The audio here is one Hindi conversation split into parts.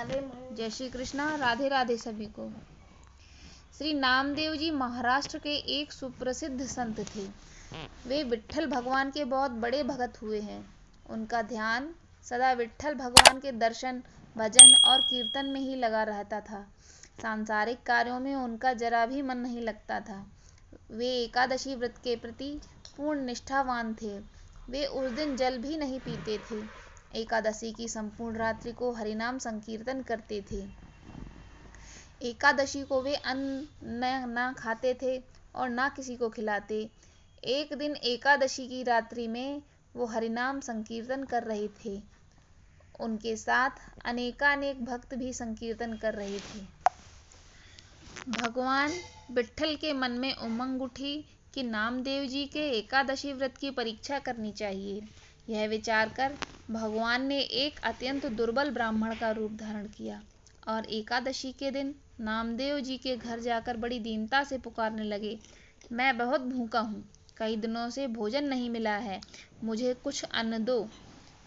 जय श्री कृष्णा, राधे राधे सभी को। श्री नामदेव जी महाराष्ट्र के एक सुप्रसिद्ध संत थे। वे विट्ठल भगवान के बहुत बड़े भक्त हुए हैं। उनका ध्यान सदा विट्ठल भगवान के दर्शन, भजन और कीर्तन में ही लगा रहता था। सांसारिक कार्यों में उनका जरा भी मन नहीं लगता था। वे एकादशी व्रत के प्रति पूर्ण निष्ठावान थे। वे उस दिन जल भी नहीं पीते थे। एकादशी की संपूर्ण रात्रि को हरिनाम संकीर्तन करते थे। एकादशी को वे अन्न न खाते थे और न किसी को खिलाते। एक दिन एकादशी की रात्रि में वो हरिनाम संकीर्तन कर रहे थे। उनके साथ अनेकानेक भक्त भी संकीर्तन कर रहे थे। भगवान विट्ठल के मन में उमंग उठी कि नामदेव जी के एकादशी व्रत की परीक्षा करनी चाहिए। यह विचार कर भगवान ने एक अत्यंत दुर्बल ब्राह्मण का रूप धारण किया और एकादशी के दिन नामदेव जी के घर जाकर बड़ी दीनता से पुकारने लगे, मैं बहुत भूखा हूँ, कई दिनों से भोजन नहीं मिला है, मुझे कुछ अन्न दो।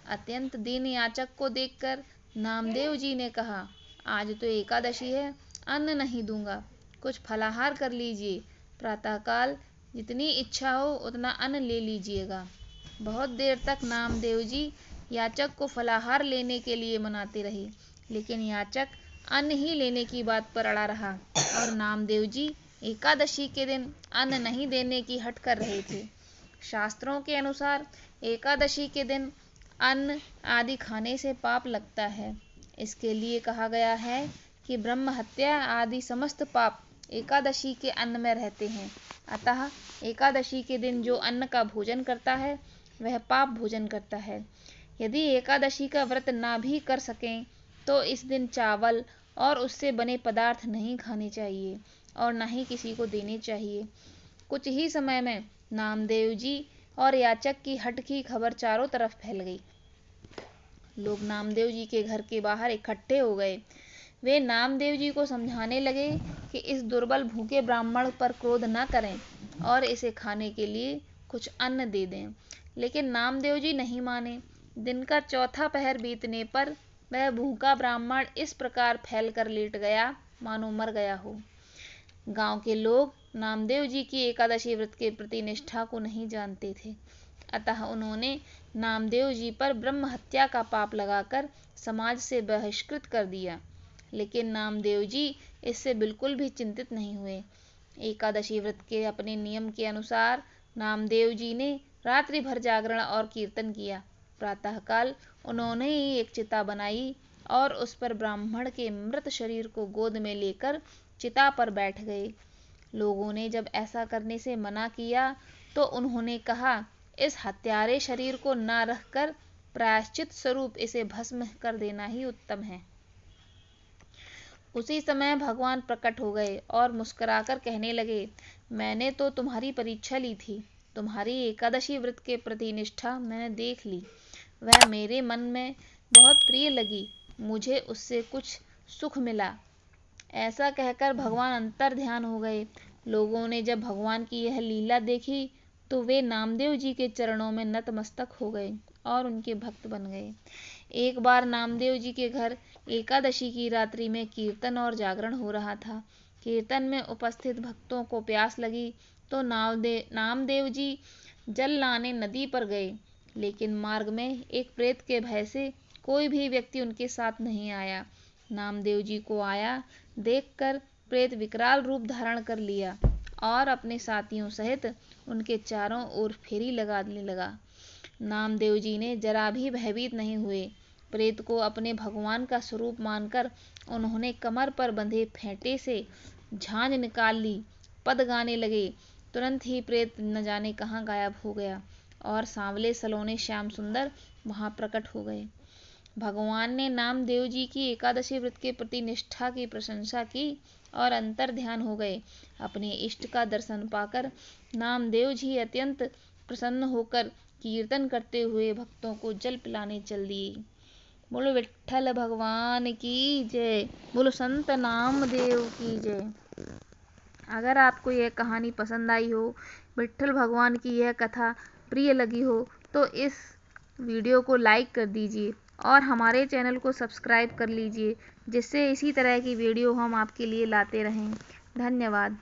अत्यंत दीन याचक को देखकर नामदेव जी ने कहा, आज तो एकादशी है, अन्न नहीं दूंगा, कुछ फलाहार कर लीजिए। प्रातःकाल जितनी इच्छा हो उतना अन्न ले लीजिएगा। बहुत देर तक नामदेव जी याचक को फलाहार लेने के लिए मनाते रहे, लेकिन याचक अन्न ही लेने की बात पर अड़ा रहा और नामदेव जी एकादशी के दिन अन्न नहीं देने की हट कर रहे थे। शास्त्रों के अनुसार एकादशी के दिन अन्न आदि खाने से पाप लगता है। इसके लिए कहा गया है कि ब्रह्म हत्या आदि समस्त पाप एकादशी के अन्न में रहते हैं। अतः एकादशी के दिन जो अन्न का भोजन करता है वह पाप भोजन करता है। यदि एकादशी का व्रत ना भी कर सकें तो इस दिन चावल और उससे बने पदार्थ नहीं खाने चाहिए और न ही किसी को देने चाहिए। कुछ ही समय में नामदेव जी और याचक की हट की खबर चारों तरफ फैल गई। लोग नामदेव जी के घर के बाहर इकट्ठे हो गए। वे नामदेव जी को समझाने लगे कि इस दुर्बल भूखे ब्राह्मण पर क्रोध न करें और इसे खाने के लिए कुछ अन्न दे दें, लेकिन नामदेव जी नहीं माने। दिन का चौथा पहर बीतने पर वह भूखा ब्राह्मण इस प्रकार फैल कर लेट गया मानो मर गया हो। गांव के लोग नामदेव जी की एकादशी व्रत के प्रति निष्ठा को नहीं जानते थे, अतः उन्होंने नामदेव जी पर ब्रह्म हत्या का पाप लगाकर समाज से बहिष्कृत कर दिया। लेकिन नामदेव जी इससे बिल्कुल भी चिंतित नहीं हुए। एकादशी व्रत के अपने नियम के अनुसार नामदेव जी ने रात्रि भर जागरण और कीर्तन किया। प्रातःकाल उन्होंने ही एक चिता बनाई और उस पर ब्राह्मण के मृत शरीर को गोद में लेकर चिता पर बैठ गए। लोगों ने जब ऐसा करने से मना किया तो उन्होंने कहा, इस हत्यारे शरीर को न रखकर प्रायश्चित स्वरूप इसे भस्म कर देना ही उत्तम है। उसी समय भगवान प्रकट हो गए और मुस्कुराकर कहने लगे, मैंने तो तुम्हारी परीक्षा ली थी, तुम्हारी एकादशी व्रत के प्रति निष्ठा मैंने देख ली, वह मेरे मन में बहुत प्रिय लगी, मुझे उससे कुछ सुख मिला। ऐसा कहकर भगवान अंतर ध्यान हो गए। लोगों ने जब भगवान की यह लीला देखी तो वे नामदेव जी के चरणों में नतमस्तक हो गए और उनके भक्त बन गए। एक बार नामदेव जी के घर एकादशी की रात्रि में कीर्तन और जागरण हो रहा था। कीर्तन में उपस्थित भक्तों को प्यास लगी तो नामदेव जी जल लाने नदी पर गए, लेकिन मार्ग में एक प्रेत के भय से कोई भी व्यक्ति उनके साथ नहीं आया। नामदेव जी को आया देखकर प्रेत विकराल रूप धारण कर लिया और अपने साथियों सहित उनके चारों ओर फेरी लगाने लगा। नामदेव जी ने जरा भी भयभीत नहीं हुए। प्रेत को अपने भगवान का स्वरूप मानकर उन्होंने कमर पर बंधे फेंटे से झांझ निकाल ली, पद गाने लगे। तुरंत ही प्रेत न जाने कहाँ गायब हो गया और सांवले सलोने श्याम सुंदर वहां प्रकट हो गए। भगवान ने नामदेव जी की एकादशी व्रत के प्रति निष्ठा की प्रशंसा की और अंतर ध्यान हो गए। अपने इष्ट का दर्शन पाकर नामदेव जी अत्यंत प्रसन्न होकर कीर्तन करते हुए भक्तों को जल पिलाने चल दिए। बोलो विट्ठल भगवान की जय, बोलो संत नामदेव की जय। अगर आपको यह कहानी पसंद आई हो, विट्ठल भगवान की यह कथा प्रिय लगी हो तो इस वीडियो को लाइक कर दीजिए और हमारे चैनल को सब्सक्राइब कर लीजिए, जिससे इसी तरह की वीडियो हम आपके लिए लाते रहें। धन्यवाद।